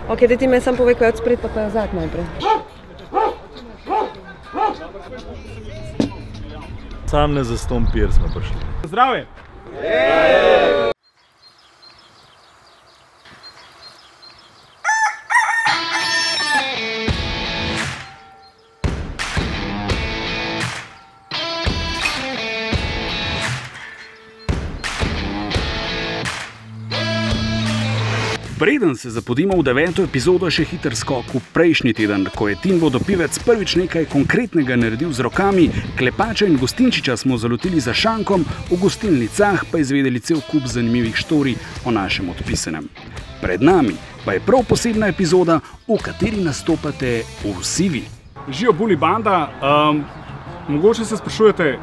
Ok, da ti me sam povej, kaj je od spred, pa kaj je vzad najprej. Sam ne zaston pir smo prišli. Zdravje! Preden se zapodimo v 9. epizodo, še hiter skok v prejšnji teden, ko je Tin Vodopivec prvič nekaj konkretnega naredil z rokami. Klepača in Gostinčiča smo zalotili za šankom, v gostilnicah pa izvedeli cel kup zanimivih štorij o našem odpisanem. Pred nami pa je prav posebna epizoda, v kateri nastopate vsi vi. Živijo Bully banda, mogoče se sprašujete,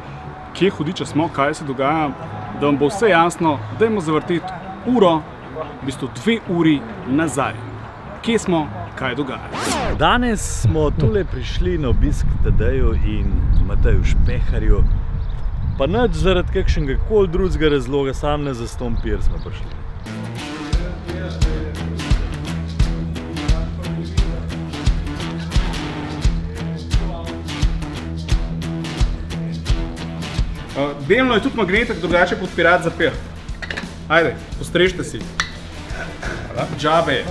kje hudiče smo, kaj se dogaja, da vam bo vse jasno, dajmo zavrteti uro, v bistvu 2 uri nazaj. Kje smo, kaj dogaja? Danes smo tule prišli na obisk Tadeju in Mateju Špeharju, pa nič zaradi kakšnega koli drugega razloga, sam ne zaston pir smo prišli. Delno je tudi magnetek, drugače podpirati za pir. Ajde, postrežite si. Džabe.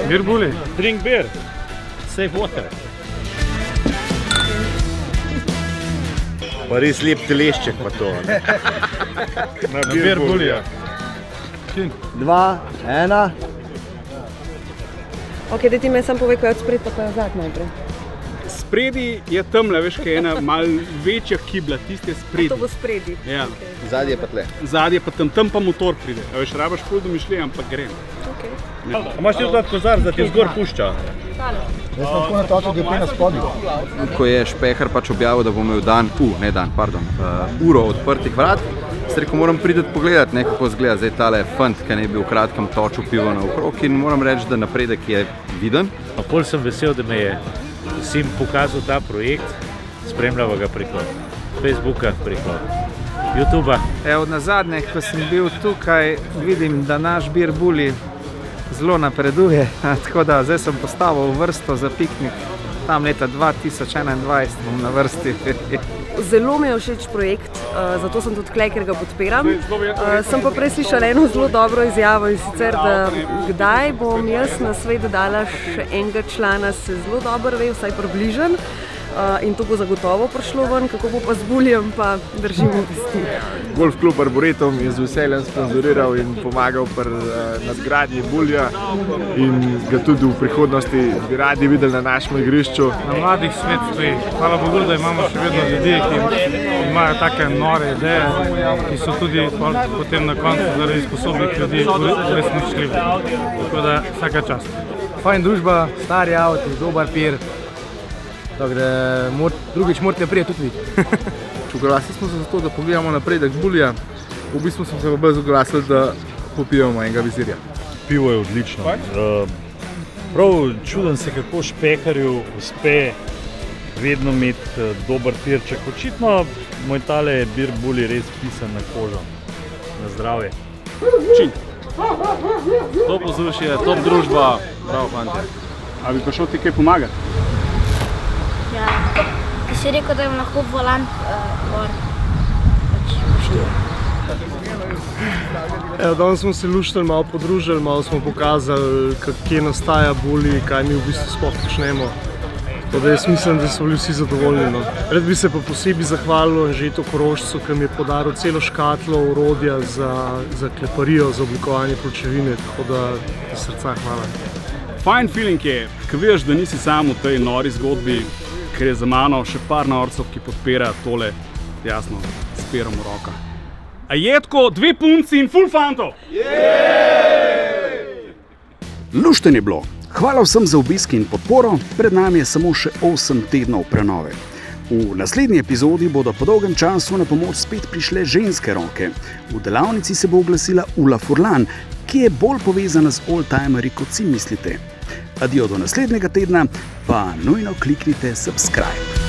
Beer Bully. Drink beer, save water. Pa res lep telešček pa to. Na Beer Bullyja. 2, 1. Ok, da ti me sam povej, kaj je od spred, pa kaj je vzad najprej. Spredi je tamle, veš, kaj je ena malo večja kibla, tiste spredi. To bo spredi. Ja. Zadnji je pa tle. Zadnji je pa tam pa motor pride. A veš, rabaš ful domišljije, ampak grem. Ok. A imaš ti tudi kozar, da ti zgor pušča? Hvala. Jaz sem tako na točo, da je na spodnju. Ko je Špehar pač objavil, da bo imel uro odprtih vrat, sem rekel, moram priti pogledati, kako izgleda zdaj tale fant, ki naj bi v kratkem točil pivo naokrog, in moram reči, da napredek je viden. Pol sem vesel, da me je Sim pokazal ta projekt, spremljava ga preko Facebooka, preko YouTubea. Evo, nazadnje, ko sem bil tukaj, vidim, da naš Beer Bully zelo napreduje, tako da zdaj sem postavil vrsto za piknik. Tam leta 2021 bom na vrsti. Zelo mi je všeč projekt, zato sem tudi tukaj, ker ga podpiram. Sem pa prej slišala eno zelo dobro izjavo, in sicer, da kdaj bom jaz na svet dala še enega člana, se zelo dobro ve, vsaj približen. In to bo zagotovo prišlo ven, kako bo pa z Bullyjem, pa držimo pesti. Golf klub Arboretum je z veseljem sponzoriral in pomagal pri nadgradnji Bullyja in ga tudi v prihodnosti bi radi videli na našem igrišču. Na mladih svet stoji. Hvala Bogu, da imamo še vedno ljudi, ki imajo take nore ideje, ki so tudi potem na koncu zaradi sposobnih ljudi uresničljivi. Tako da vsaka čast. Fajn družba, stari avti, dober pir. Tako da drugič morate prije tudi videti. Oglasili smo se zato, da pogledamo napredek Bullyja. V bistvu smo se pa bolj oglasili, da popijemo enega vizirja. Pivo je odlično. Prav čudem se, kako Špeharju uspe vedno imeti dober pirček. Očitno moj tale Beer Bully res pisan na kožo. Na zdravje. Čin. Top vzdušje, top družba, bravo fantje. A bi prišel ti kaj pomagati? Ja, ki si rekel, da jim lahko volant gor poštil. Danes smo se luštili, malo podružili, malo smo pokazali, kje nastaja Bully, kaj mi v bistvu sploh počnemo. Tako da jaz mislim, da so bili vsi zadovoljni. Rad bi se pa posebej zahvalil Anžetu Korošcu, ki mi je podaril celo škatlo orodja za kleparijo, za oblikovanje pločevine, tako da iz srca hvala. Fajn feeling je, ko veš, da nisi sam v tej nori zgodbi, ker je za mano še par norcev, ki podpira tole, jasno, s pirom v rokah. A je tako, 2 punci in ful fantov! Lušten je bilo. Hvala vsem za obisk in podporo, pred nami je samo še 8 tednov prenove. V naslednji epizodi bodo po dolgem času na pomoč spet prišle ženske roke. V delavnici se bo oglasila Ula Furlan, ki je bolj povezana z oldtimerji, kot si mislite. Adijo do naslednjega tedna, pa nujno kliknite subscribe.